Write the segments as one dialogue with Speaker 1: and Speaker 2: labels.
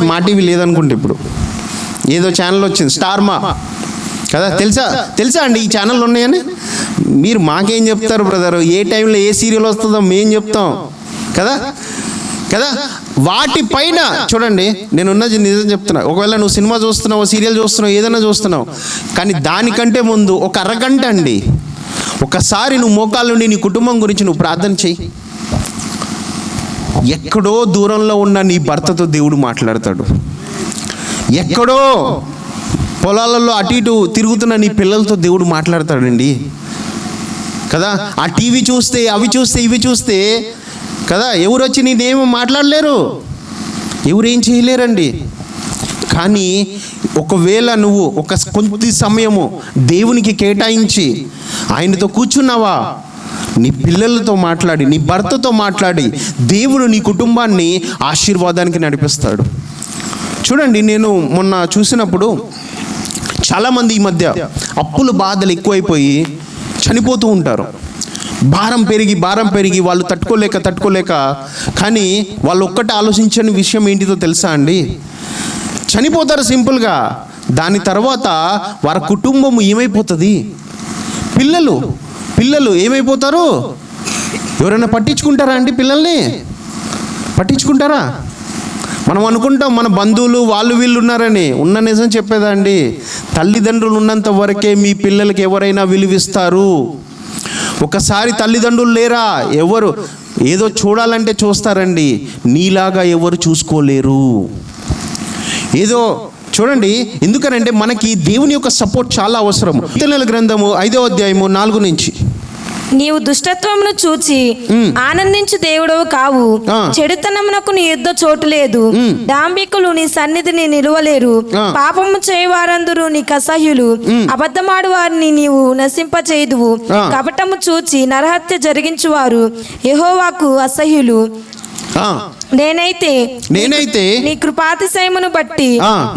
Speaker 1: మా టీవీ లేదనుకుంటే ఇప్పుడు ఏదో ఛానల్ వచ్చింది, స్టార్ మా కదా, తెలుసా అండి ఈ ఛానల్ ఉన్నాయని? మీరు మాకేం చెప్తారు బ్రదర్, ఏ టైంలో ఏ సీరియల్ వస్తుందో మేం చెప్తాం కదా. వాటిపైన చూడండి, నేనున్నది నిజం చెప్తున్నా. ఒకవేళ నువ్వు సినిమా చూస్తున్నావు, సీరియల్ చూస్తున్నావు, ఏదైనా చూస్తున్నావు, కానీ దానికంటే ముందు ఒక అరగంట అండి ఒకసారి నువ్వు మోకాళ్ళ నుండి నీ కుటుంబం గురించి నువ్వు ప్రార్థన చెయ్యి. ఎక్కడో దూరంలో ఉన్న నీ భర్తతో దేవుడు మాట్లాడతాడు. ఎక్కడో పొలాలలో అటు ఇటు తిరుగుతున్న నీ పిల్లలతో దేవుడు మాట్లాడతాడండి కదా. ఆ టీవీ చూస్తే, అవి చూస్తే, ఇవి చూస్తే కదా, ఎవరు వచ్చి నేనేమో మాట్లాడలేరు, ఎవరేం చేయలేరండి. కానీ ఒకవేళ నువ్వు ఒక కొద్ది సమయము దేవునికి కేటాయించి ఆయనతో కూర్చున్నావా, నీ పిల్లలతో మాట్లాడి, నీ భర్తతో మాట్లాడి, దేవుడు నీ కుటుంబాన్ని ఆశీర్వాదానికి నడిపిస్తాడు. చూడండి, నేను మొన్న చూసినప్పుడు చాలామంది ఈ మధ్య అప్పుల బాధలు ఎక్కువైపోయి చనిపోతూ ఉంటారు. భారం పెరిగి వాళ్ళు తట్టుకోలేక కానీ వాళ్ళు ఒక్కటే ఆలోచించని విషయం ఏంటిదో తెలుసా అండి? చనిపోతారు సింపుల్గా. దాని తర్వాత వారి కుటుంబం ఏమైపోతుంది? పిల్లలు ఏమైపోతారు? ఎవరైనా పట్టించుకుంటారా అండి? పిల్లల్ని పట్టించుకుంటారా? మనం అనుకుంటాం మన బంధువులు వాళ్ళు వీళ్ళు ఉన్నారని. ఉన్న నిజం చెప్పేదా అండి, తల్లిదండ్రులు ఉన్నంత వరకే మీ పిల్లలకి ఎవరైనా విలువిస్తారు. ఒకసారి తల్లిదండ్రులు లేరా, ఎవరు ఏదో చూడాలంటే చూస్తారండి, నీలాగా ఎవరు చూసుకోలేరు. ఏదో చూడండి, ఎందుకనంటే మనకి దేవుని యొక్క సపోర్ట్ చాలా అవసరం. కీర్తనల గ్రంథము 5వ అధ్యాయము 4 నుంచి,
Speaker 2: నీవు దుష్టత్వమును చూచి ఆనందించు దేవుడవు కావు, చెడుతనమునకు నీ యుద్ధ చోటు లేదు, డాంబికులు నీ సన్నిధిని నిలువలేరు, పాపము చేయవారందరూ నీకు అసహ్యులు, అబద్ధమాడు వారిని నీవు నశింపచేయుదువు, కపటము చూచి నరహత్య జరిగించువారు యెహోవాకు అసహ్యులు. నేనైతే నీ కృపాతిశయమును బట్టి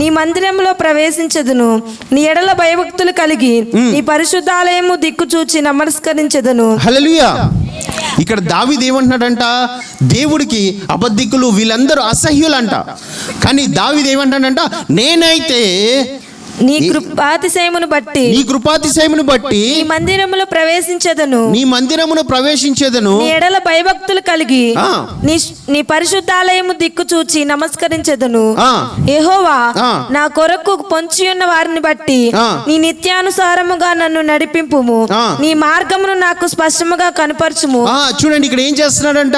Speaker 2: నీ మందిరంలో ప్రవేశించదును, నీ ఎడల భయభక్తులు కలిగి నీ పరిశుద్ధాలయము దిక్కు చూచి నమస్కరించదును.
Speaker 1: హల్లెలూయా. ఇక్కడ దావీదు ఏమంటున్నాడంట, దేవుడికి అబద్ధికులు వీళ్ళందరూ అసహ్యులంట. కానీ దావీదు ఏమంటాడంట, నేనైతే
Speaker 2: నీ కృపాతిశయమును బట్టి
Speaker 1: నీ
Speaker 2: మందిరములో ప్రవేశించదను,
Speaker 1: నీ
Speaker 2: ఎడల భయభక్తులు కలిగి నీ పరిశుద్ధాలయము దిక్కు చూచి నమస్కరించదను. యెహోవా నా కొరకు పొంచి ఉన్న వారిని బట్టి నీ నిత్యానుసారముగా నన్ను నడిపింపుము, నీ మార్గమును నాకు స్పష్టముగా కనపరచుము.
Speaker 1: చూడండి, ఇక్కడ ఏం చేస్తున్నాడంట,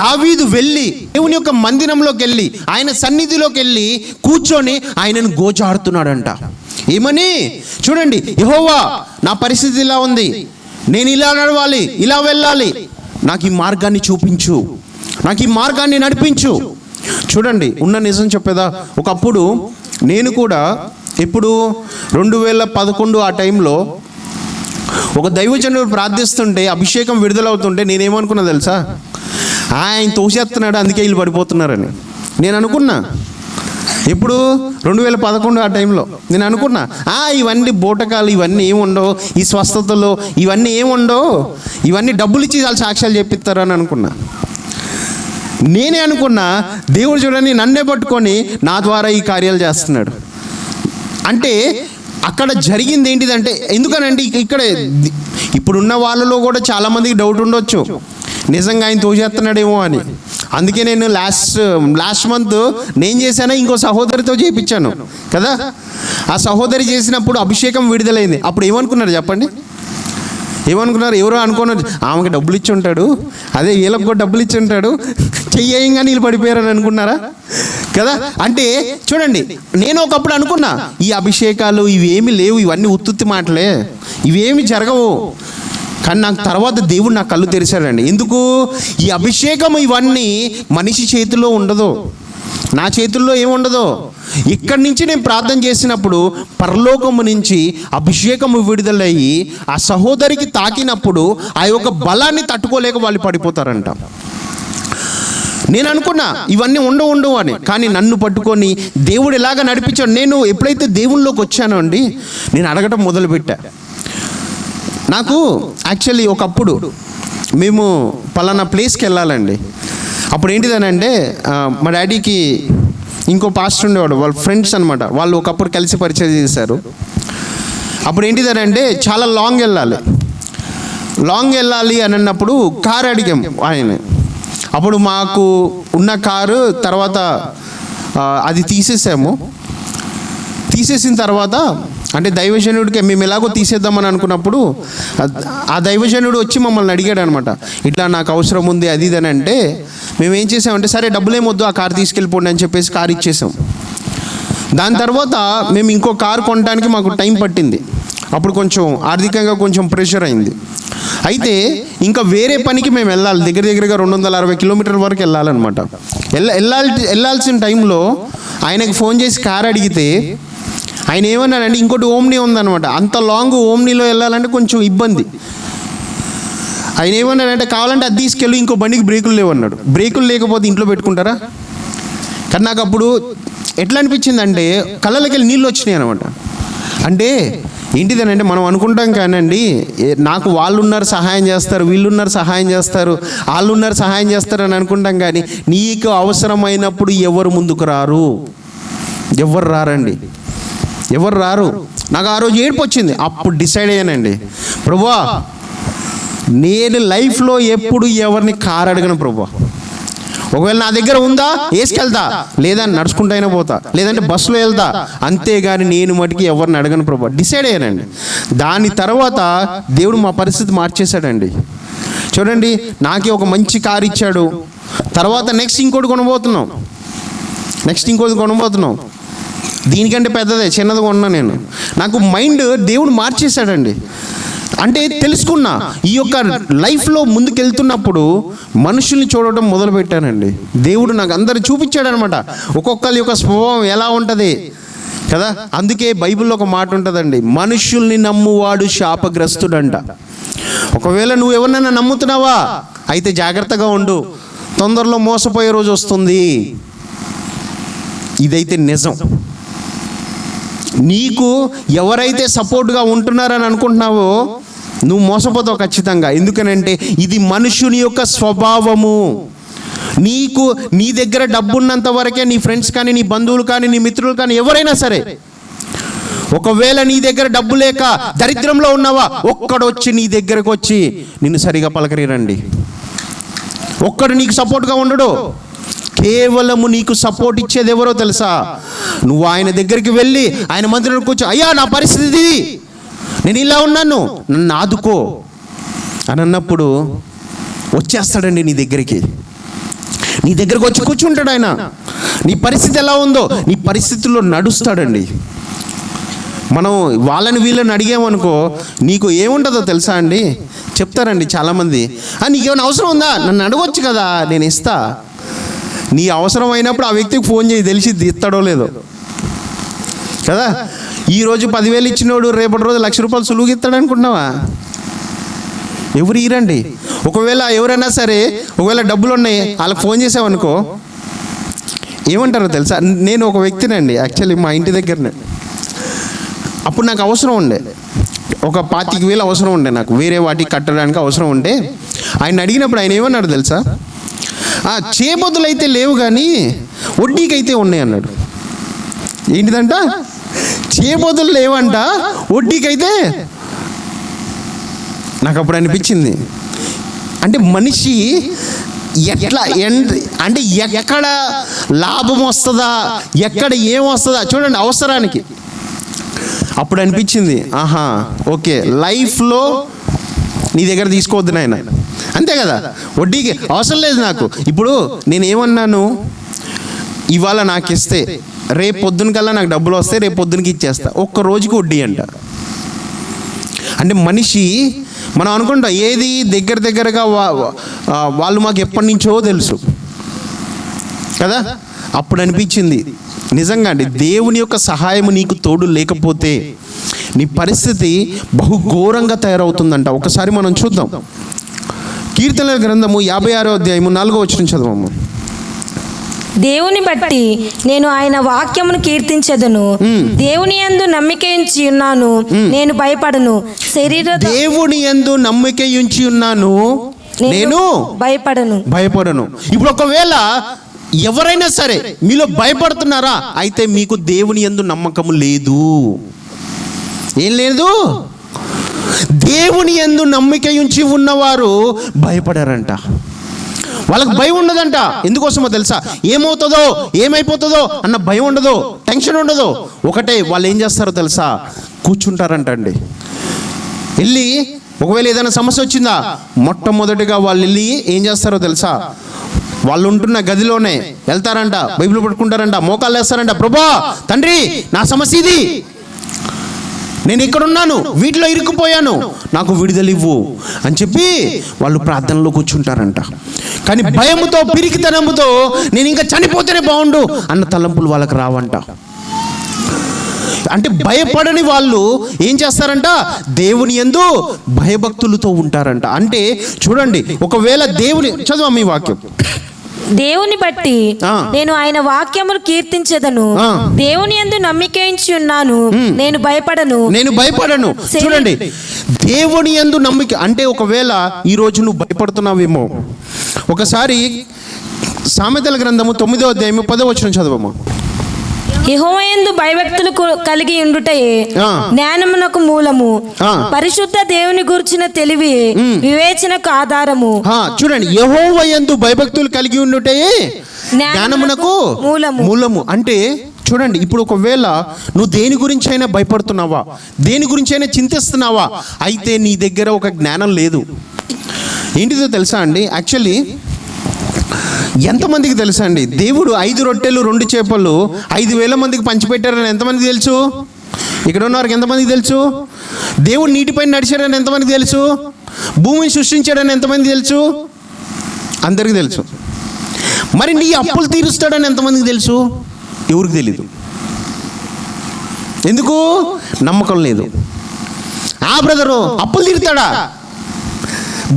Speaker 1: దావీదు వెళ్ళి దేవుని యొక్క మందిరంలోకి వెళ్ళి ఆయన సన్నిధిలోకి వెళ్ళి కూర్చొని ఆయనను గోచాడుతున్నాడంట. ఏమని? చూడండి, యెహోవా నా పరిస్థితి ఇలా ఉంది, నేను ఇలా నడవాలి, ఇలా వెళ్ళాలి, నాకు ఈ మార్గాన్ని చూపించు, నాకు ఈ మార్గాన్ని నడిపించు. చూడండి, ఉన్న నిజం చెప్పేదా, ఒకప్పుడు నేను కూడా ఇప్పుడు 2011 ఆ టైంలో ఒక దైవజనుడు ప్రార్థిస్తుంటే అభిషేకం విడుదలవుతుంటే నేనేమనుకున్నా తెలుసా, ఆయన తోసేస్తున్నాడు అందుకే వీళ్ళు పడిపోతున్నారని నేను అనుకున్నా. ఇప్పుడు 2011 ఆ టైంలో నేను అనుకున్నా, ఇవన్నీ బోటకాలు, ఇవన్నీ ఏముండవు, ఈ స్వస్థతలు ఇవన్నీ ఏముండవు, ఇవన్నీ డబ్బులు ఇచ్చి వాళ్ళు సాక్ష్యాలు చెప్పిస్తారు అని అనుకున్నా. నేనే అనుకున్నా, దేవుడు చూడని నన్నే పట్టుకొని నా ద్వారా ఈ కార్యాలు చేస్తున్నాడు. అంటే అక్కడ జరిగింది ఏంటిదంటే, ఎందుకనంటే ఇక్కడ ఇప్పుడున్న వాళ్ళలో కూడా చాలామందికి డౌట్ ఉండొచ్చు, నిజంగా ఆయన తోచేస్తున్నాడేమో అని. అందుకే నేను లాస్ట్ మంత్ నేను చేశాను, ఇంకో సహోదరితో చేయించాను కదా. ఆ సహోదరి చేసినప్పుడు అభిషేకం విడుదలైంది. అప్పుడు ఏమనుకున్నారు చెప్పండి? ఎవరో అనుకున్నారు, ఆమెకి డబ్బులు ఇచ్చి ఉంటాడు, అదే వీళ్ళకి కూడా డబ్బులు ఇచ్చి ఉంటాడు, చెయ్యంగా నీళ్ళు పడిపోయారని అనుకున్నారా కదా. అంటే చూడండి, నేను ఒకప్పుడు అనుకున్నా ఈ అభిషేకాలు ఇవేమి లేవు, ఇవన్నీ ఉత్తుత్తి మాటలే, ఇవేమి జరగవు. కానీ నాకు తర్వాత దేవుడు నా కళ్ళు తెరిచాడండి. ఎందుకు? ఈ అభిషేకం ఇవన్నీ మనిషి చేతిలో ఉండదు, నా చేతుల్లో ఏముండదో. ఇక్కడి నుంచి నేను ప్రార్థన చేసినప్పుడు పరలోకము నుంచి అభిషేకము విడుదలయ్యి ఆ సహోదరికి తాకినప్పుడు ఆ యొక్క బలాన్ని తట్టుకోలేక వాళ్ళు పడిపోతారంట. నేను అనుకున్నా ఇవన్నీ ఉండవు అని, కానీ నన్ను పట్టుకొని దేవుడు ఎలాగ నడిపించాడు. నేను ఎప్పుడైతే దేవుళ్ళలోకి వచ్చానో అండి, నేను అడగటం మొదలుపెట్టా. నాకు యాక్చువల్లీ ఒకప్పుడు మేము పలానా ప్లేస్కి వెళ్ళాలండి. అప్పుడు ఏంటిదనంటే మా డాడీకి ఇంకో పాస్టర్ ఉండేవాడు, వాళ్ళ ఫ్రెండ్స్ అనమాట. వాళ్ళు ఒకప్పుడు కలిసి పరిచయం చేశారు. అప్పుడు ఏంటిదనంటే చాలా లాంగ్ వెళ్ళాలి అని అన్నప్పుడు కారు అడిగాం ఆయన. అప్పుడు మాకు ఉన్న కారు తర్వాత అది తీసేసిన తర్వాత అంటే దైవజనుడికి మేము ఎలాగో తీసేద్దామని అనుకున్నప్పుడు ఆ దైవజనుడు వచ్చి మమ్మల్ని అడిగాడు అనమాట, ఇట్లా నాకు అవసరం ఉంది అది ఇది అని. అంటే మేము ఏం చేసామంటే సరే డబ్బులేమొద్దు, ఆ కారు తీసుకెళ్ళిపోండి అని చెప్పేసి కారు ఇచ్చేసాం. దాని తర్వాత మేము ఇంకో కారు కొనడానికి మాకు టైం పట్టింది. అప్పుడు కొంచెం ఆర్థికంగా కొంచెం ప్రెషర్ అయింది. అయితే ఇంకా వేరే పనికి మేము వెళ్ళాలి, దగ్గరగా 260 కిలోమీటర్ల వరకు వెళ్ళాలన్నమాట. వెళ్ళాల్సిన టైంలో ఆయనకు ఫోన్ చేసి కారు అడిగితే ఆయన ఏమన్నాడంటే ఇంకోటి ఓమ్నీ ఉందన్నమాట. అంత లాంగ్ ఓమ్నీలో వెళ్ళాలంటే కొంచెం ఇబ్బంది. ఆయన ఏమన్నాడంటే కావాలంటే అది తీసుకెళ్ళి, ఇంకో బండికి బ్రేకులు లేవన్నాడు. బ్రేకులు లేకపోతే ఇంట్లో పెట్టుకుంటారా? కానీ నాకు అప్పుడు ఎట్లా అనిపించింది అంటే కళ్ళకి వెళ్ళి నీళ్ళు వచ్చినాయి అనమాట. అంటే ఏంటిదనంటే మనం అనుకుంటాం కానండి, నాకు వాళ్ళు ఉన్నారు సహాయం చేస్తారు, వీళ్ళున్నారు సహాయం చేస్తారు, వాళ్ళు ఉన్నారు సహాయం చేస్తారు అని అనుకుంటాం. కానీ నీకు అవసరమైనప్పుడు ఎవరు ముందుకు రారు, ఎవరు రారు. నాకు ఆ రోజు ఏడుపు వచ్చింది. అప్పుడు డిసైడ్ అయ్యానండి, ప్రభువా నేను లైఫ్లో ఎప్పుడు ఎవరిని కారు అడగను ప్రభువా. ఒకవేళ నా దగ్గర ఉందా వేసుకెళ్తా, లేదా నడుచుకుంటూ అయినా పోతా, లేదంటే బస్సులో వెళ్తా, అంతేగాని నేను మటుకి ఎవరిని అడగను ప్రభువా. డిసైడ్ అయ్యానండి. దాని తర్వాత దేవుడు మా పరిస్థితి మార్చేశాడండి. చూడండి, నాకే ఒక మంచి కారు ఇచ్చాడు. తర్వాత నెక్స్ట్ ఇంకోటి కొనబోతున్నాం. దీనికంటే పెద్దదే, చిన్నది కొన్నా నేను. నాకు మైండ్ దేవుడు మార్చేశాడండి. అంటే తెలుసుకున్నా ఈ యొక్క లైఫ్లో ముందుకెళ్తున్నప్పుడు మనుషుల్ని చూడటం మొదలుపెట్టానండి. దేవుడు నాకు అందరు చూపించాడనమాట, ఒక్కొక్కరి యొక్క స్వభావం ఎలా ఉంటుంది కదా. అందుకే బైబిల్లో ఒక మాట ఉంటుందండి, మనుషుల్ని నమ్మువాడు శాపగ్రస్తుడంట. ఒకవేళ నువ్వు ఎవరినైనా నమ్ముతున్నావా అయితే జాగ్రత్తగా ఉండు, తొందరలో మోసపోయే రోజు వస్తుంది. ఇదైతే నిజం. నీకు ఎవరైతే సపోర్ట్గా ఉంటున్నారని అనుకుంటున్నావో నువ్వు మోసపోతావు ఖచ్చితంగా. ఎందుకనంటే ఇది మనుషుని యొక్క స్వభావము. నీ దగ్గర డబ్బు ఉన్నంత వరకే నీ ఫ్రెండ్స్ కానీ, నీ బంధువులు కానీ, నీ మిత్రులు కానీ ఎవరైనా సరే, ఒకవేళ నీ దగ్గర డబ్బు లేక దరిద్రంలో ఉన్నావా, ఒక్కడొచ్చి నీ దగ్గరకు వచ్చి నిన్ను సరిగా పలకరిరండి. ఒక్కడు నీకు సపోర్ట్గా ఉండడు. కేవలము నీకు సపోర్ట్ ఇచ్చేది ఎవరో తెలుసా? నువ్వు ఆయన దగ్గరికి వెళ్ళి ఆయన మందిరంలో కూర్చో, అయ్యా నా పరిస్థితి నేను ఇలా ఉన్నాను, నన్ను ఆదుకో అని అన్నప్పుడు వచ్చేస్తాడండి నీ దగ్గరికి వచ్చి కూర్చుంటాడు ఆయన. నీ పరిస్థితి ఎలా ఉందో నీ పరిస్థితుల్లో నడుస్తాడండి. మనం వీళ్ళని అడిగామనుకో, నీకు ఏముంటుందో తెలుసా అండి? చెప్తారండి చాలామంది, నీకేమైనా అవసరం ఉందా, నన్ను అడగొచ్చు కదా, నేను ఇస్తా. నీ అవసరం అయినప్పుడు ఆ వ్యక్తికి ఫోన్ చేయి, తెలిసి ఇస్తాడో లేదో కదా. ఈరోజు 10,000 ఇచ్చినోడు రేపటి రోజు 1,00,000 రూపాయలు సులువుగా ఇస్తాడు అనుకుంటున్నావా? ఎవరు ఇరండి. ఒకవేళ ఎవరైనా సరే ఒకవేళ డబ్బులు ఉన్నాయి వాళ్ళకి ఫోన్ చేసావనుకో ఏమంటారో తెలుసా? నేను ఒక వ్యక్తినండి, యాక్చువల్లీ మా ఇంటి దగ్గరనే. అప్పుడు నాకు అవసరం ఉండే, ఒక 25,000 అవసరం ఉండే నాకు, వేరే వాటికి కట్టడానికి అవసరం ఉంటే ఆయన అడిగినప్పుడు ఆయన ఏమన్నాడు తెలుసా? చేబొద్దులు అయితే లేవు కానీ వడ్డీకి అయితే ఉన్నాయి అన్నాడు. ఏంటిదంట? చేబొద్దులు లేవంట, వడ్డీకైతే. నాకు అప్పుడు అనిపించింది, అంటే మనిషి ఎట్లా అంటే ఎక్కడ లాభం వస్తుందా, ఎక్కడ ఏం వస్తుందా చూడండి అవసరానికి. అప్పుడు అనిపించింది, ఆహా ఓకే, లైఫ్లో నీ దగ్గర తీసుకోవద్దు నాయన, అంతే కదా, వడ్డీకి అవసరం లేదు నాకు. ఇప్పుడు నేనేమన్నాను, ఇవాళ నాకు ఇస్తే రేపు పొద్దున కల్లా నాకు డబ్బులు వస్తే రేపు పొద్దునకి ఇచ్చేస్తా, ఒక్క రోజుకి వడ్డీ అంట. అంటే మనిషి మనం అనుకుంటాం ఏది దగ్గరగా వాళ్ళు మాకు ఎప్పటి నుంచో తెలుసు కదా. అప్పుడు అనిపించింది నిజంగా అండి, దేవుని యొక్క సహాయం నీకు తోడు లేకపోతే నీ పరిస్థితి బహుఘోరంగా తయారవుతుందంట. ఒకసారి మనం చూద్దాం, కీర్తనల గ్రంథము 56వ అధ్యాయము 4వ వచనం చదవము.
Speaker 2: దేవుని బట్టి నేను ఆయన వాక్యమును కీర్తించెదను, దేవుని యందు నమ్మిక ఉంచి ఉన్నాను, నేను భయపడను.
Speaker 1: దేవుని యందు నమ్మిక ఉంచి ఉన్నాను, నేను భయపడను. ఇప్పుడు ఒకవేళ ఎవరైనా సరే మీలో భయపడుతున్నారా, అయితే మీకు దేవుని యందు నమ్మకము లేదు. ఏం లేదు? దేవుని యందు నమ్మిక ఉంచి ఉన్నవారు భయపడారంట. వాళ్ళకి భయం ఉండదంట. ఎందుకోసమో తెలుసా? ఏమవుతుందో ఏమైపోతుందో అన్న భయం ఉండదు, టెన్షన్ ఉండదు. ఒకటే, వాళ్ళు ఏం చేస్తారో తెలుసా? కూర్చుంటారంట అండి. వెళ్ళి ఒకవేళ ఏదైనా సమస్య వచ్చిందా, మొట్టమొదటిగా వాళ్ళు వెళ్ళి ఏం చేస్తారో తెలుసా? వాళ్ళు ఉంటున్న గదిలోనే వెళ్తారంట, బైబిల్ పట్టుకుంటారంట, మోకాళ్ళు వేస్తారంట, ప్రభా తండ్రి నా సమస్య ఇది, నేను ఇక్కడున్నాను, వీటిలో ఇరుక్కుపోయాను, నాకు విడుదల ఇవ్వు అని చెప్పి వాళ్ళు ప్రార్థనలో కూర్చుంటారంట. కానీ భయముతో పిరికితనముతో నేను ఇంకా చనిపోతేనే బాగుండు అన్న తలంపులు వాళ్ళకి రావంట. అంటే భయపడని వాళ్ళు ఏం చేస్తారంట? దేవుని యందు భయభక్తులతో ఉంటారంట. అంటే చూడండి, ఒకవేళ దేవుని చదువు మీ వాక్యం,
Speaker 2: దేవుని బట్టి నేను ఆయన వాక్యమును కీర్తించెదను, దేవుని యందు నమ్మిక ఉంచి ఉన్నాను, నేను భయపడను. చూడండి, దేవుని యందు నమ్మిక అంటే ఒకవేళ ఈ రోజు నువ్వు భయపడుతున్నావేమో, ఒకసారి సామెతల గ్రంథము 9వ అధ్యాయము 10వ వచనం చదవము. యెహోవా యందు భయభక్తులు కలిగి ఉండుటయే జ్ఞానమునకు మూలము, పరిశుద్ధ దేవుని గురించిన తెలివి వివేచనకు ఆధారము.
Speaker 1: చూడండి, యెహోవా యందు భయభక్తులు కలిగి ఉండుటయే జ్ఞానమునకు మూలము. అంటే చూడండి, ఇప్పుడు ఒకవేళ నువ్వు దేని గురించి అయినా భయపడుతున్నావా, దేని గురించి అయినా చింతిస్తున్నావా, అయితే నీ దగ్గర ఒక జ్ఞానం లేదు. ఏంటిదో తెలుసా అండి? యాక్చువల్లీ ఎంతమందికి తెలుసా అండి, దేవుడు 5 రొట్టెలు 2 చేపలు 5,000 మందికి పంచిపెట్టారని ఎంతమందికి తెలుసు? ఇక్కడ ఉన్నవారికి ఎంతమందికి తెలుసు? దేవుడు నీటిపైన నడిచాడని ఎంతమందికి తెలుసు? భూమిని సృష్టించాడని ఎంతమందికి తెలుసు? అందరికీ తెలుసు. మరి నీ అప్పులు తీరుస్తాడని ఎంతమందికి తెలుసు? ఎవరికి తెలీదు. ఎందుకు? నమ్మకం లేదు. బ్రదరు అప్పులు తీరుతాడా?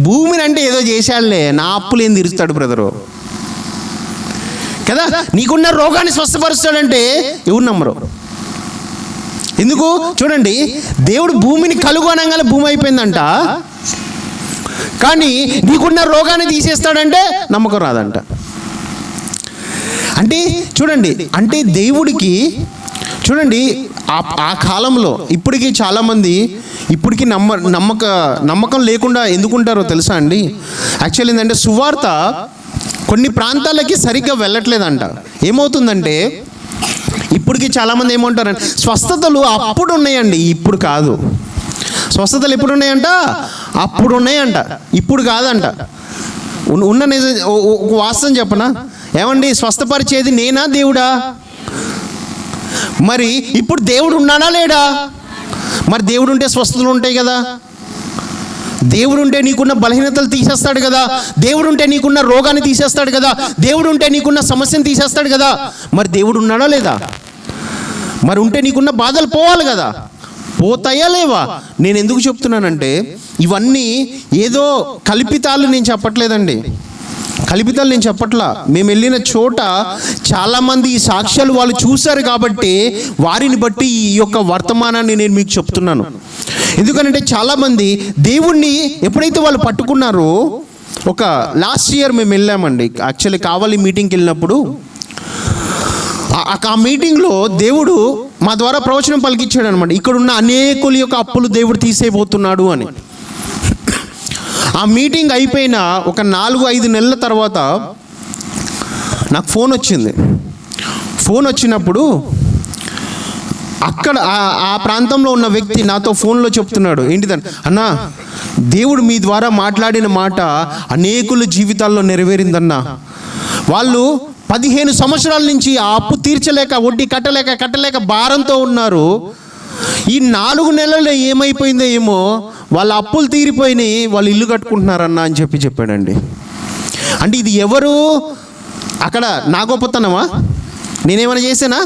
Speaker 1: భూమిని అంటే ఏదో చేశాడులే, నా అప్పులు ఏం తీరుస్తాడు బ్రదరు కదా. నీకున్న రోగాన్ని స్వస్థపరుస్తాడంటే ఎవరు నమ్మరు. ఎందుకు? చూడండి, దేవుడు భూమిని కలుగు అనగానే భూమి అయిపోయిందంట, కానీ నీకున్న రోగాన్ని తీసేస్తాడంటే నమ్మకం రాదంట. అంటే చూడండి, అంటే దేవుడికి చూడండి ఆ కాలంలో ఇప్పటికీ చాలామంది ఇప్పటికీ నమ్మకం లేకుండా ఎందుకుంటారో తెలుసా అండి? యాక్చువల్లీ ఏంటంటే సువార్త కొన్ని ప్రాంతాలకి సరిగ్గా వెళ్ళట్లేదంట. ఏమవుతుందంటే ఇప్పటికీ చాలామంది ఏమంటారంటే స్వస్థతలు అప్పుడు ఉన్నాయండి, ఇప్పుడు కాదు. స్వస్థతలు ఎప్పుడు ఉన్నాయంట? అప్పుడు ఉన్నాయంట, ఇప్పుడు కాదంట. ఉన్న ఒక వాస్తవం చెప్పనా ఏమండి? స్వస్థపరిచేది నేనా దేవుడా? మరి ఇప్పుడు దేవుడు ఉన్నాడా లేడా? మరి దేవుడు ఉంటే స్వస్థతలు ఉంటాయి కదా, దేవుడు ఉంటే నీకున్న బలహీనతలు తీసేస్తాడు కదా, దేవుడు ఉంటే నీకున్న రోగాన్ని తీసేస్తాడు కదా, దేవుడు ఉంటే నీకున్న సమస్యను తీసేస్తాడు కదా. మరి దేవుడు ఉన్నాడా లేదా? మరి ఉంటే నీకున్న బాధలు పోవాలి కదా, పోతాయా లేవా? నేను ఎందుకు చెప్తున్నానంటే ఇవన్నీ ఏదో కల్పితాలు నేను చెప్పట్లేదండి, కల్పితాలు నేను చెప్పట్లా. మేము వెళ్ళిన చోట చాలామంది ఈ సాక్ష్యాలు వాళ్ళు చూశారు కాబట్టి వారిని బట్టి ఈ యొక్క వర్తమానాన్ని నేను మీకు చెప్తున్నాను. ఎందుకంటే చాలామంది దేవుణ్ణి ఎప్పుడైతే వాళ్ళు పట్టుకున్నారో, ఒక లాస్ట్ ఇయర్ మేము వెళ్ళామండి యాక్చువల్లీ కావాలి మీటింగ్కి వెళ్ళినప్పుడు, ఆ మీటింగ్లో దేవుడు మా ద్వారా ప్రవచనం పలికిచ్చాడు అనమాట. ఇక్కడున్న అనేకుల యొక్క అప్పులు దేవుడు తీసేయబోతున్నాడు అని. ఆ మీటింగ్ అయిపోయిన ఒక 4-5 నెలల తర్వాత నాకు ఫోన్ వచ్చింది. ఫోన్ వచ్చినప్పుడు అక్కడ ఆ ప్రాంతంలో ఉన్న వ్యక్తి నాతో ఫోన్లో చెప్తున్నాడు, ఏంటిదని, అన్నా దేవుడు మీ ద్వారా మాట్లాడిన మాట అనేకుల జీవితాల్లో నెరవేరిందన్నా. వాళ్ళు 15 సంవత్సరాల నుంచి ఆ అప్పు తీర్చలేక, వడ్డీ కట్టలేక భారంతో ఉన్నారు. ఈ 4 నెలల్లో ఏమైపోయిందో ఏమో, వాళ్ళ అప్పులు తీరిపోయినాయి, వాళ్ళు ఇల్లు కట్టుకుంటున్నారన్న అని చెప్పాడండి. అంటే ఇది ఎవరు? అక్కడ నా గొప్పతనమా? నేనేమైనా చేశానా?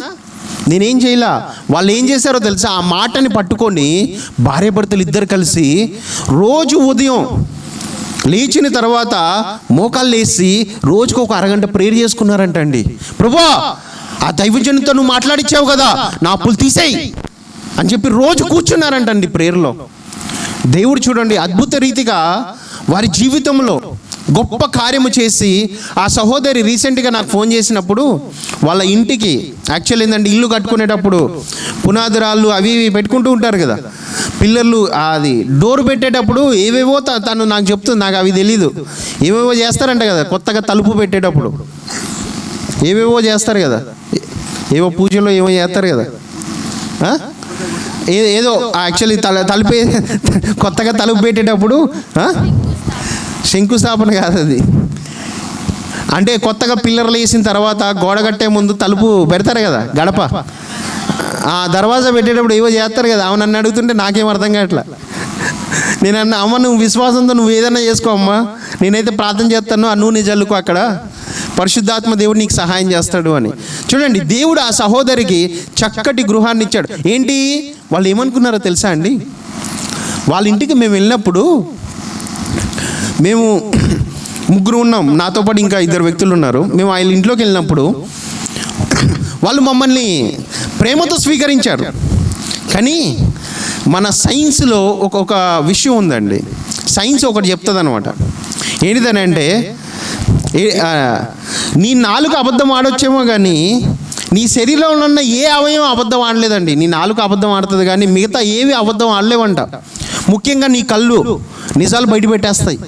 Speaker 1: నేనేం చేయలా. వాళ్ళు ఏం చేశారో తెలుసా? ఆ మాటని పట్టుకొని భార్యాభర్తలు ఇద్దరు కలిసి రోజు ఉదయం లేచిన తర్వాత మోకాళ్ళు వేసి రోజుకు ఒక అరగంట ప్రేయర్ చేసుకున్నారంట అండి. ప్రభువా, ఆ దైవజనునితో నువ్వు మాట్లాడిచ్చావు కదా, నా అప్పులు తీసేయి అని చెప్పి రోజు కూర్చున్నారంటండి ప్రేయర్లో. దేవుడు చూడండి అద్భుత రీతిగా వారి జీవితంలో గొప్ప కార్యము చేసి ఆ సహోదరి రీసెంట్గా నాకు ఫోన్ చేసినప్పుడు వాళ్ళ ఇంటికి యాక్చువల్ ఏంటంటే ఇల్లు కట్టుకునేటప్పుడు పునాదురాళ్ళు అవి ఇవి పెట్టుకుంటూ ఉంటారు కదా పిల్లర్లు, అది డోర్ పెట్టేటప్పుడు ఏవేవో తను నాకు చెప్తుంది, నాకు అవి తెలీదు. ఏవేవో చేస్తారంట కదా, కొత్తగా తలుపు పెట్టేటప్పుడు ఏవేవో చేస్తారు కదా, ఏవో పూజలో ఏవో చేస్తారు కదా, ఏదో యాక్చువల్లీ తలుపే కొత్తగా తలుపు పెట్టేటప్పుడు శంకుస్థాపన కాదు అది, అంటే కొత్తగా పిల్లర్లు వేసిన తర్వాత గోడ కట్టే ముందు తలుపు పెడతారు కదా, గడప ఆ దర్వాజా పెట్టేటప్పుడు ఏవో చేస్తారు కదా. ఆమె నన్ను అడుగుతుంటే నాకేం అర్థం కావట్లా. నేను అన్న, అమ్మ నువ్వు విశ్వాసంతో నువ్వు ఏదైనా చేసుకో అమ్మా, నేనైతే ప్రార్థన చేస్తాను, ఆ నూనె జల్లుకో అక్కడ, పరిశుద్ధాత్మ దేవుడు నీకు సహాయం చేస్తాడు అని. చూడండి, దేవుడు ఆ సహోదరికి చక్కటి గృహాన్ని ఇచ్చాడు. ఏంటి వాళ్ళు ఏమనుకున్నారో తెలుసా అండి? వాళ్ళ ఇంటికి మేము వెళ్ళినప్పుడు, మేము ముగ్గురు ఉన్నాం, నాతో పాటు ఇంకా 2 వ్యక్తులు ఉన్నారు. మేము వాళ్ళ ఇంట్లోకి వెళ్ళినప్పుడు వాళ్ళు మమ్మల్ని ప్రేమతో స్వీకరించారు. కానీ మన సైన్స్లో ఒక విషయం ఉందండి. సైన్స్ ఒకటి చెప్తుంది అనమాట. ఏంటిదనంటే, నీ నాలుక అబద్ధం ఆడొచ్చేమో కానీ నీ శరీరంలో ఉన్న ఏ అవయవం అబద్ధం ఆడలేదండి. నీ నాలుక అబద్ధం ఆడుతుంది కానీ మిగతా ఏవి అబద్ధం ఆడలేవంట. ముఖ్యంగా నీ కళ్ళు నిజాలు బయట పెట్టేస్తాయి,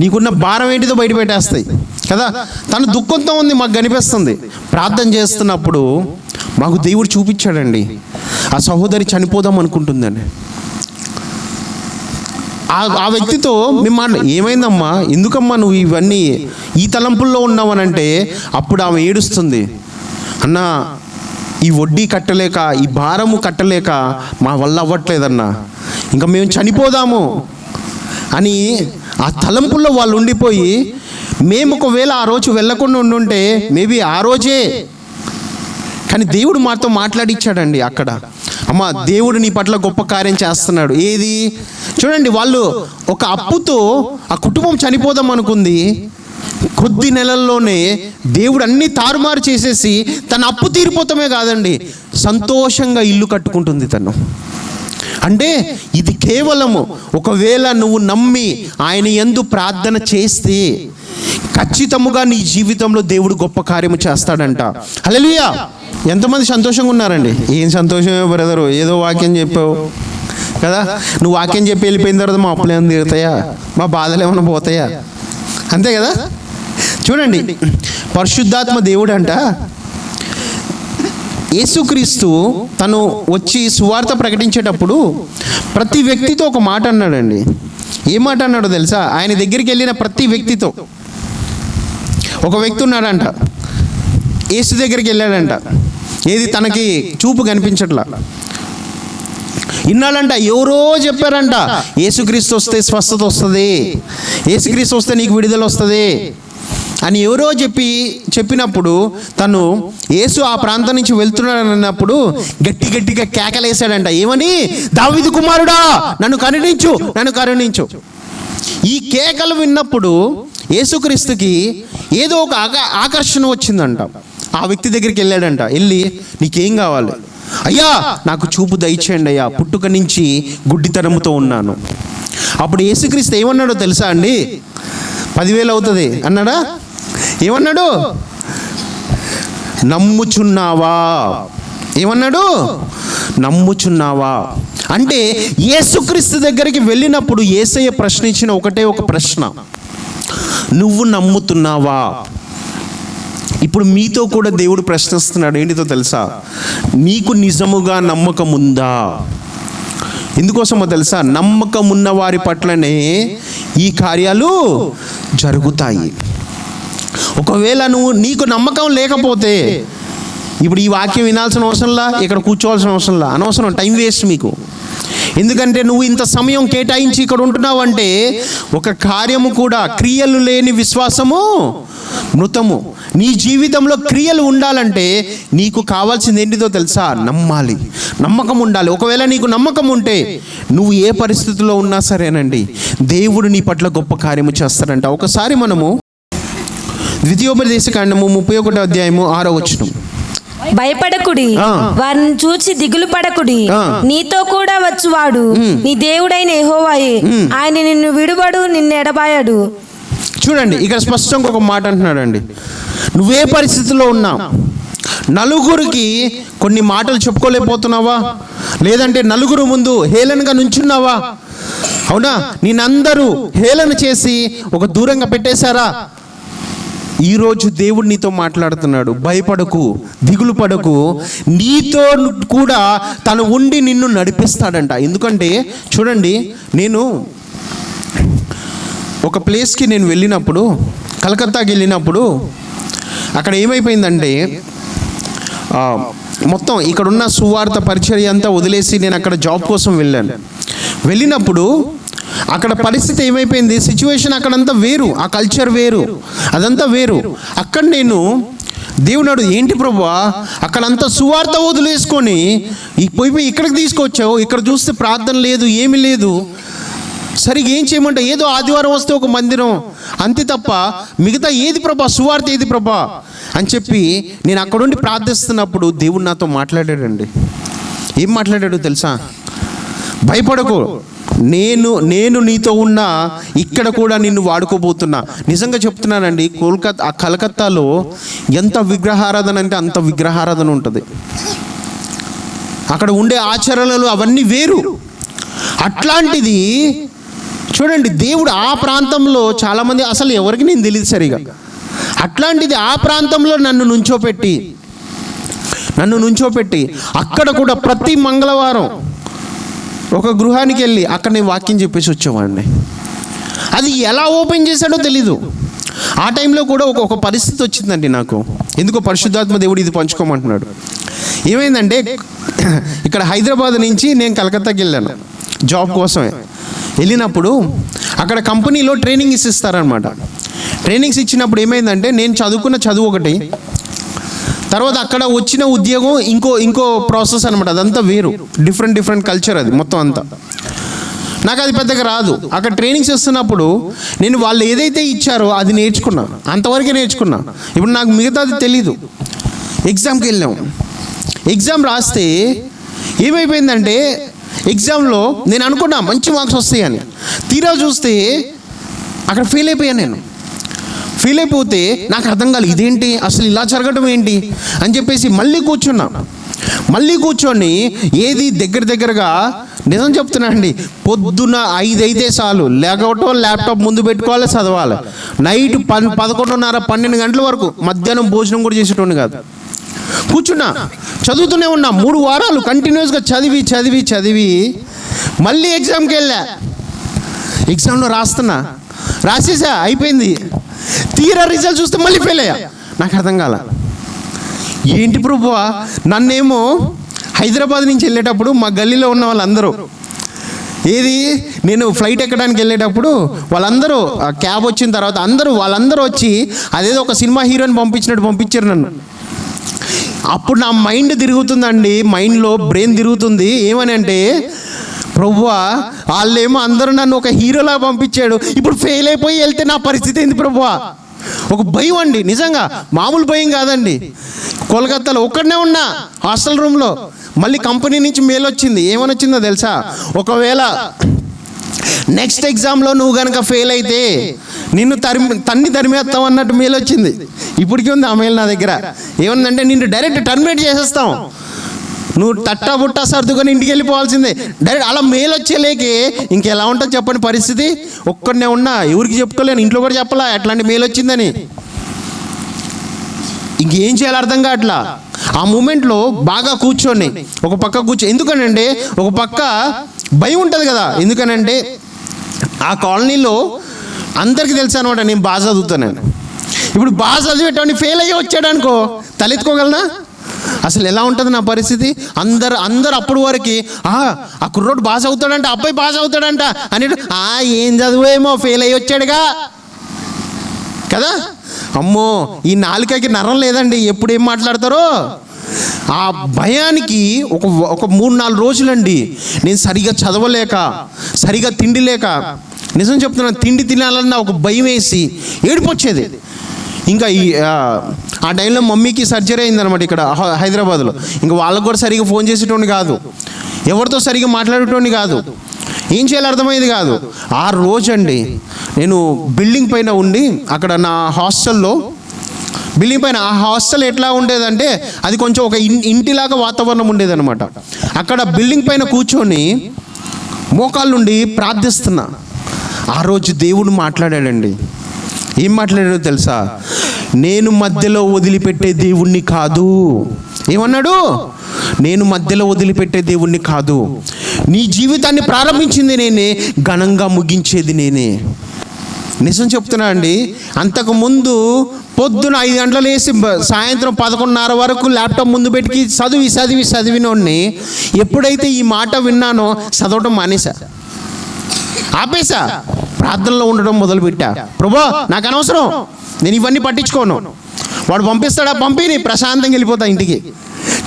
Speaker 1: నీకున్న భారం ఏంటిదో బయట పెట్టేస్తాయి కదా. తను దుఃఖంతో ఉంది, మాకు కనిపిస్తుంది. ప్రార్థన చేస్తున్నప్పుడు మాకు దేవుడు చూపించాడండి, ఆ సహోదరి చనిపోదాం అనుకుంటుందండి. ఆ వ్యక్తితో మేము ఏమైందమ్మా, ఎందుకమ్మా నువ్వు ఇవన్నీ ఈ తలంపుల్లో ఉన్నావనంటే, అప్పుడు ఆమె ఏడుస్తుంది, అన్న ఈ వడ్డీ కట్టలేక, ఈ భారము కట్టలేక మా వల్ల అవ్వట్లేదన్నా, ఇంకా మేము చనిపోదాము అని ఆ తలంపుల్లో వాళ్ళు ఉండిపోయి, మేము ఒకవేళ ఆ రోజు వెళ్ళకుండా ఉండుంటే మేబీ ఆ రోజే, కానీ దేవుడు మాతో మాట్లాడిచ్చాడండి అక్కడ. అమ్మ, దేవుడు నీ పట్ల గొప్ప కార్యం చేస్తున్నాడు. ఏది చూడండి, వాళ్ళు ఒక అప్పుతో ఆ కుటుంబం చనిపోదాం అనుకుంది. కొద్ది నెలల్లోనే దేవుడు అన్ని తారుమారు చేసేసి తన అప్పు తీరిపోతామే కాదండి, సంతోషంగా ఇల్లు కట్టుకుంటుంది తను. అంటే ఇది కేవలము ఒకవేళ నువ్వు నమ్మి ఆయన యందు ప్రార్థన చేస్తే ఖచ్చితముగా నీ జీవితంలో దేవుడు గొప్ప కార్యము చేస్తాడంట. హల్లెలూయా. ఎంతమంది సంతోషంగా ఉన్నారండి? ఏం సంతోషమే బ్రదరు, ఏదో వాక్యం చెప్పావు కదా, నువ్వు వాక్యం చెప్పి వెళ్ళిపోయిన తర్వాత మా అప్పులు ఏమైనా తీరుతాయా, మా బాధలు ఏమైనా పోతాయా, అంతే కదా. చూడండి, పరిశుద్ధాత్మ దేవుడు అంట, యేసుక్రీస్తు తను వచ్చి సువార్త ప్రకటించేటప్పుడు ప్రతి వ్యక్తితో ఒక మాట అన్నాడండి. ఏ మాట అన్నాడో తెలుసా? ఆయన దగ్గరికి వెళ్ళిన ప్రతి వ్యక్తితో, ఒక వ్యక్తి ఉన్నాడంట, యేసు దగ్గరికి వెళ్ళాడంట. ఏది తనకి చూపు కనిపించట్లా, ఇన్నాళ్ళంట ఎవరో చెప్పారంట, యేసుక్రీస్తు వస్తే స్వస్థత వస్తుంది, యేసుక్రీస్తు వస్తే నీకు విడుదల వస్తుంది అని ఎవరో చెప్పినప్పుడు తను యేసు ఆ ప్రాంతం నుంచి వెళ్తున్నాడు అన్నప్పుడు గట్టిగా కేకలేశాడంట. ఏమని? దావీదు కుమారుడా, నన్ను కరుణించు, నన్ను కరుణించు. ఈ కేకలు విన్నప్పుడు యేసుక్రీస్తుకి ఏదో ఒక ఆకర్షణ వచ్చిందంట. ఆ వ్యక్తి దగ్గరికి వెళ్ళాడంట. వెళ్ళి, నీకేం కావాలి? అయ్యా నాకు చూపు దయచేయండి అయ్యా, పుట్టుక నుంచి గుడ్డితనముతో ఉన్నాను. అప్పుడు యేసుక్రీస్తు ఏమన్నాడో తెలుసా అండి? 10,000 అవుతుంది అన్నాడా? ఏమన్నాడు? నమ్ముచున్నావా? ఏమన్నాడు? నమ్ముచున్నావా? అంటే యేసుక్రీస్తు దగ్గరికి వెళ్ళినప్పుడు యేసయ్య ప్రశ్నించిన ఒకటే ఒక ప్రశ్న, నువ్వు నమ్ముతున్నావా? ఇప్పుడు మీతో కూడా దేవుడు ప్రశ్నిస్తున్నాడు. ఏంటితో తెలుసా? నీకు నిజముగా నమ్మకం ఉందా? ఎందుకోసమో తెలుసా? నమ్మకం ఉన్న వారి పట్లనే ఈ కార్యాలు జరుగుతాయి. ఒకవేళ నీకు నమ్మకం లేకపోతే, ఇప్పుడు ఈ వాక్యం వినాల్సిన అవసరంలా, ఇక్కడ కూర్చోవాల్సిన అవసరంలా, అనవసరం, టైం వేస్ట్ మీకు. ఎందుకంటే నువ్వు ఇంత సమయం కేటాయించి ఇక్కడ ఉంటున్నావు అంటే, ఒక కార్యము కూడా, క్రియలు లేని విశ్వాసము మృతము. నీ జీవితంలో క్రియలు ఉండాలంటే నీకు కావాల్సింది ఏంటిదో తెలుసా? నమ్మాలి, నమ్మకం ఉండాలి. ఒకవేళ నీకు నమ్మకం ఉంటే నువ్వు ఏ పరిస్థితిలో ఉన్నా సరేనండి, దేవుడు నీ పట్ల గొప్ప కార్యము చేస్తాడంట. ఒకసారి మనము ద్వితీయోపదేశకాండము 31వ అధ్యాయము 6వ వచనం.
Speaker 2: భయపడకుడి, వారిని చూచి దిగులు పడకుడి, నీతో కూడా వచ్చువాడు నీ దేవుడైన యెహోవాయే, ఆయన నిన్ను విడువడు, నిన్ను ఎడబాయడు.
Speaker 1: చూడండి ఇక్కడ స్పష్టంగా ఒక మాట అంటున్నాడండి, నువ్వే పరిస్థితిలో ఉన్నావు, నలుగురికి కొన్ని మాటలు చెప్పుకోలేకపోతున్నావా, లేదంటే నలుగురు ముందు హేళనగా నుంచున్నావా? అవునా, నేనందరూ హేళన చేసి ఒక దూరంగా పెట్టేశారా? ఈరోజు దేవుడు నీతో మాట్లాడుతున్నాడు, భయపడకు, దిగులు పడకు, నీతో కూడా తను ఉండి నిన్ను నడిపిస్తాడంట. ఎందుకంటే చూడండి, నేను ఒక ప్లేస్కి నేను వెళ్ళినప్పుడు, కలకత్తాకి వెళ్ళినప్పుడు అక్కడ ఏమైపోయిందంటే మొత్తం ఇక్కడున్న సువార్త పరిచర్య అంతా వదిలేసి నేను అక్కడ జాబ్ కోసం వెళ్ళినప్పుడు అక్కడ పరిస్థితి ఏమైపోయింది, సిచ్యువేషన్ అక్కడంతా వేరు, ఆ కల్చర్ వేరు, అదంతా వేరు. అక్కడ నేను దేవుడు ఏంటి ప్రభువా, అక్కడంతా సువార్త వదిలేసుకొని పోయి ఇక్కడికి తీసుకొచ్చావు, ఇక్కడ చూస్తే ప్రార్థన లేదు, ఏమీ లేదు, సరిగా ఏం చేయమంటే ఏదో ఆదివారం వస్తే ఒక మందిరం అంతే తప్ప మిగతా ఏది ప్రభా, సువార్త ఏది ప్రభా అని చెప్పి నేను అక్కడుండి ప్రార్థిస్తున్నప్పుడు దేవుడు నాతో మాట్లాడాడండి. ఏం మాట్లాడాడు తెలుసా? భయపడకు, నేను నీతో ఉన్నా, ఇక్కడ కూడా నిన్ను వాడుకోబోతున్నా. నిజంగా చెప్తున్నానండి, కలకత్తాలో ఎంత విగ్రహారాధన అంటే అంత విగ్రహారాధన ఉంటుంది. అక్కడ ఉండే ఆచరణలు అవన్నీ వేరు. అట్లాంటిది చూడండి, దేవుడు ఆ ప్రాంతంలో చాలామంది అసలు ఎవరికి నేను తెలియదు సరిగా, అట్లాంటిది ఆ ప్రాంతంలో నన్ను నుంచోపెట్టి అక్కడ కూడా ప్రతి మంగళవారం ఒక గృహానికి వెళ్ళి అక్కడ నేను వాక్యం చెప్పేసి వచ్చేవాడిని. అది ఎలా ఓపెన్ చేశాడో తెలీదు. ఆ టైంలో కూడా ఒక పరిస్థితి వచ్చిందండి నాకు. ఎందుకో పరిశుద్ధాత్మ దేవుడు ఇది పంచుకోమంటున్నాడు. ఏమైందంటే ఇక్కడ హైదరాబాద్ నుంచి నేను కలకత్తాకి వెళ్ళాను జాబ్ కోసమే. వెళ్ళినప్పుడు అక్కడ కంపెనీలో ట్రైనింగ్స్ ఇస్తారనమాట. ట్రైనింగ్స్ ఇచ్చినప్పుడు ఏమైందంటే నేను చదువుకున్న చదువు ఒకటి, తర్వాత అక్కడ వచ్చిన ఉద్యోగం ఇంకో ప్రాసెస్ అనమాట. అదంతా వేరు, డిఫరెంట్ కల్చర్ అది మొత్తం అంతా. నాకు అది పెద్దగా రాదు. అక్కడ ట్రైనింగ్స్ ఇస్తున్నప్పుడు నేను వాళ్ళు ఏదైతే ఇచ్చారో అది నేర్చుకున్నా, అంతవరకే నేర్చుకున్నా. ఇప్పుడు నాకు మిగతాది తెలీదు. ఎగ్జామ్కి వెళ్ళాం, ఎగ్జామ్ రాస్తే ఏమైపోయిందంటే ఎగ్జామ్లో నేను అనుకున్నా మంచి మార్క్స్ వస్తాయని, తీరా చూస్తే అక్కడ ఫెయిల్ అయిపోయాను. నేను ఫెయిల్ అయిపోతే నాకు అర్థం కాలేదు, ఇదేంటి అసలు ఇలా జరగడం ఏంటి అని చెప్పేసి మళ్ళీ కూర్చొని ఏది దగ్గరగా నిజం చెప్తున్నా అండి, పొద్దున 5 అయితే చాలు, లేకపోతే ల్యాప్టాప్ ముందు పెట్టుకోవాలి, చదవాలి. నైట్ 11:30 12 గంటల వరకు, మధ్యాహ్నం భోజనం కూడా చేసేటోని కాదు. కూర్చున్నా, చదువుతూనే ఉన్నా. 3 వారాలు కంటిన్యూస్గా చదివి మళ్ళీ ఎగ్జామ్కి వెళ్ళా. ఎగ్జామ్లో రాసేసా, అయిపోయింది. తీరా రిజల్ట్ చూస్తే మళ్ళీ ఫెయిల్ అయ్యా. నాకు అర్థం కాల, ఏంటి ప్రభువా. నన్నేమో హైదరాబాద్ నుంచి వెళ్ళేటప్పుడు మా గల్లీలో ఉన్న వాళ్ళందరూ నేను ఫ్లైట్ ఎక్కడానికి వెళ్ళేటప్పుడు వాళ్ళందరూ క్యాబ్ వచ్చిన తర్వాత వాళ్ళందరూ వచ్చి అదేదో ఒక సినిమా హీరోని పంపించారు నన్ను. అప్పుడు నా మైండ్ తిరుగుతుందండి, మైండ్లో బ్రెయిన్ తిరుగుతుంది. ఏమని అంటే, ప్రభువా వాళ్ళేమో అందరూ నన్ను ఒక హీరోలా పంపించాడు, ఇప్పుడు ఫెయిల్ అయిపోయి వెళ్తే నా పరిస్థితి ఏంది ప్రభువా. ఒక భయం అండి, నిజంగా మామూలు భయం కాదండి. కోల్కతాలో ఒక్కడనే ఉన్నా హాస్టల్ రూమ్లో. మళ్ళీ కంపెనీ నుంచి మెయిల్ వచ్చింది. ఏమని వచ్చిందో తెలుసా? ఒకవేళ నెక్స్ట్ ఎగ్జామ్లో నువ్వు కనుక ఫెయిల్ అయితే నిన్ను తరిమేస్తాం అన్నట్టు మెయిల్ వచ్చింది. ఇప్పటికీ ఉంది ఆ మెయిల్ నా దగ్గర. ఏముందంటే నిన్ను డైరెక్ట్ టర్మినేట్ చేసేస్తాం, నువ్వు తట్టా బుట్టా సర్దుకొని ఇంటికి వెళ్ళిపోవాల్సిందే. డైరెక్ట్ అలా మెయిల్ వచ్చేలేకి ఇంకెలా ఉంటుంది చెప్పండి పరిస్థితి. ఒక్కడనే ఉన్నా, ఎవరికి చెప్పుకోలేను, ఇంట్లో కూడా చెప్పలా అట్లాంటి మెయిల్ వచ్చిందని. ఇంకేం చేయాలి అర్థం కావట్లా. ఆ మూమెంట్లో బాగా కూర్చొని ఒక పక్క ఎందుకనంటే ఒక పక్క భయం ఉంటుంది కదా. ఎందుకనంటే ఆ కాలనీలో అందరికీ తెలుసు అనమాట నేను బాగా చదువుతానని. ఇప్పుడు బాగా చదివేటోని ఫెయిల్ అయ్యి వచ్చాడు అనుకో, తలెత్తుకోగలనా? అసలు ఎలా ఉంటుంది నా పరిస్థితి? అందరు అప్పుడు వరకు ఆ కుర్రోడు బాగా చదువుతాడంట, అబ్బాయి బాగా చదువుతాడంట అని ఏం చదువేమో ఫెయిల్ అయ్యి వచ్చాడుగా కదా. అమ్మో, ఈ నాలుకకి నరం లేదండి, ఎప్పుడు ఏం మాట్లాడతారో. ఆ భయానికి ఒక 3-4 రోజులండి నేను సరిగా చదవలేక, సరిగా తిండి లేక, నిజం చెప్తున్నాను, తిండి తినాలన్నా ఒక భయం వేసి ఏడుపు వచ్చేది. ఇంకా ఆ టైంలో మమ్మీకి సర్జరీ అయిందనమాట ఇక్కడ హైదరాబాద్లో. ఇంకా వాళ్ళకు కూడా సరిగా ఫోన్ చేసేటోని కాదు, ఎవరితో సరిగా మాట్లాడేటోని కాదు. ఏం చేయాలో అర్థమయ్యేది కాదు. ఆ రోజండి నేను బిల్డింగ్ పైన ఉండి అక్కడ నా హాస్టల్లో, బిల్డింగ్ పైన ఆ హాస్టల్ ఎట్లా ఉండేదంటే అది కొంచెం ఒక ఇంటిలాగా వాతావరణం ఉండేదన్నమాట. అక్కడ బిల్డింగ్ పైన కూర్చొని మోకాళ్ళ నుండి ప్రార్థిస్తున్నా. ఆ రోజు దేవుడు మాట్లాడాడండి. ఏం మాట్లాడాడో తెలుసా? నేను మధ్యలో వదిలిపెట్టే దేవుణ్ణి కాదు. ఏమన్నాడు? నేను మధ్యలో వదిలిపెట్టే దేవుణ్ణి కాదు. నీ జీవితాన్ని ప్రారంభించింది నేనే, ఘనంగా ముగించేది నేనే. నిజం చెప్తున్నా అండి. అంతకుముందు పొద్దున 5 గంటలు వేసి సాయంత్రం 11:30 వరకు ల్యాప్టాప్ ముందు పెట్టి చదివినోడిని ఎప్పుడైతే ఈ మాట విన్నానో చదవటం మానేసా, ఆపేసా. ప్రార్థనలో ఉండడం మొదలుపెట్టా. ప్రభువా నాకు అనవసరం, నేను ఇవన్నీ పట్టించుకోను. వాడు పంపిస్తాడా, పంపిని ప్రశాంతంగా వెళ్ళిపోతా ఇంటికి.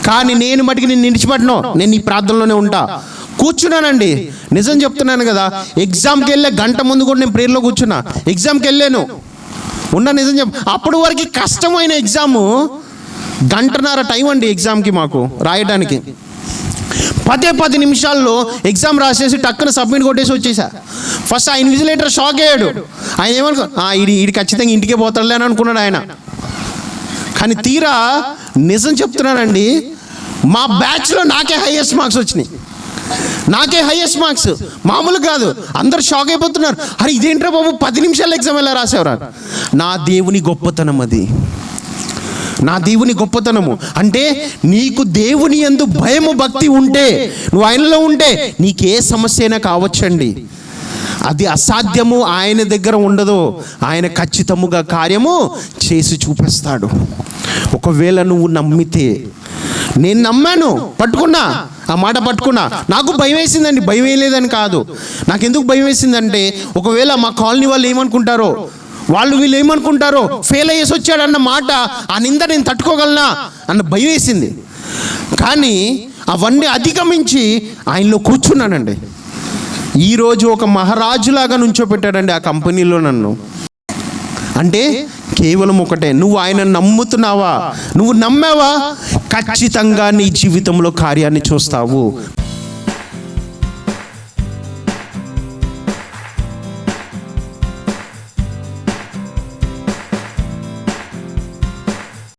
Speaker 1: కానీ నేను మటుకు నేను నిడిచిపెట్టను, నేను ఈ ప్రార్థనలోనే ఉంటా. కూర్చున్నానండి. నిజం చెప్తున్నాను కదా, ఎగ్జామ్కి వెళ్ళే గంట ముందు కూడా నేను ప్రేయర్లో కూర్చున్నా. ఎగ్జామ్కి వెళ్ళాను ఉన్న నిజం అప్పటి వరకు కష్టమైన ఎగ్జాము 1:30 టైం అండి ఎగ్జామ్కి మాకు రాయడానికి. 10 నిమిషాల్లో ఎగ్జామ్ రాసేసి టక్కున సబ్మిట్ కొట్టేసి వచ్చేసా. ఫస్ట్ ఆ ఇన్విజిలేటర్ షాక్ అయ్యాడు. ఆయన ఏమనుకో ఈడి ఖచ్చితంగా ఇంటికే పోతాడులే అని అనుకున్నాడు ఆయన. కానీ తీరా నిజం చెప్తున్నానండి, మా బ్యాచ్లో నాకే హైయెస్ట్ మార్క్స్ వచ్చినాయి. నాకే హైయెస్ట్ మార్క్స్, మామూలు కాదు. అందరు షాక్ అయిపోతున్నారు. అరే ఇదేంట్రా బాబు 10 నిమిషాల ఎగ్జామ్ ఎలా రాసేవరా? నా దేవుని గొప్పతనం అది, నా దేవుని గొప్పతనము. అంటే నీకు దేవుని యందు భయము భక్తి ఉంటే, నువ్వు ఆయనలో ఉంటే నీకే సమస్య అయినా కావచ్చండి. అది అసాధ్యము ఆయన దగ్గర ఉండదు. ఆయన ఖచ్చితముగా కార్యము చేసి చూపిస్తాడు. ఒకవేళ నువ్వు నమ్మితే, నేను నమ్మాను, పట్టుకున్నా, ఆ మాట పట్టుకున్నా. నాకు భయం వేసిందండి, భయం వేయలేదని కాదు. నాకు ఎందుకు భయం వేసిందంటే ఒకవేళ మా కాలనీ వాళ్ళు ఏమనుకుంటారో, వీళ్ళు ఏమనుకుంటారో, ఫెయిల్ అయ్యేసి వచ్చాడన్న మాట, ఆ నింద నేను తట్టుకోగలనా అన్న భయం వేసింది. కానీ అవన్నీ అధిగమించి ఆయనలో కూర్చున్నానండి. ఈరోజు ఒక మహారాజులాగా నుంచోపెట్టాడండి ఆ కంపెనీలో నన్ను. అంటే కేవలం ఒకటే, నువ్వు ఆయన నమ్ముతున్నావా, నువ్వు నమ్మావా, ఖచ్చితంగా నీ జీవితంలో కార్యాన్ని చూస్తావు.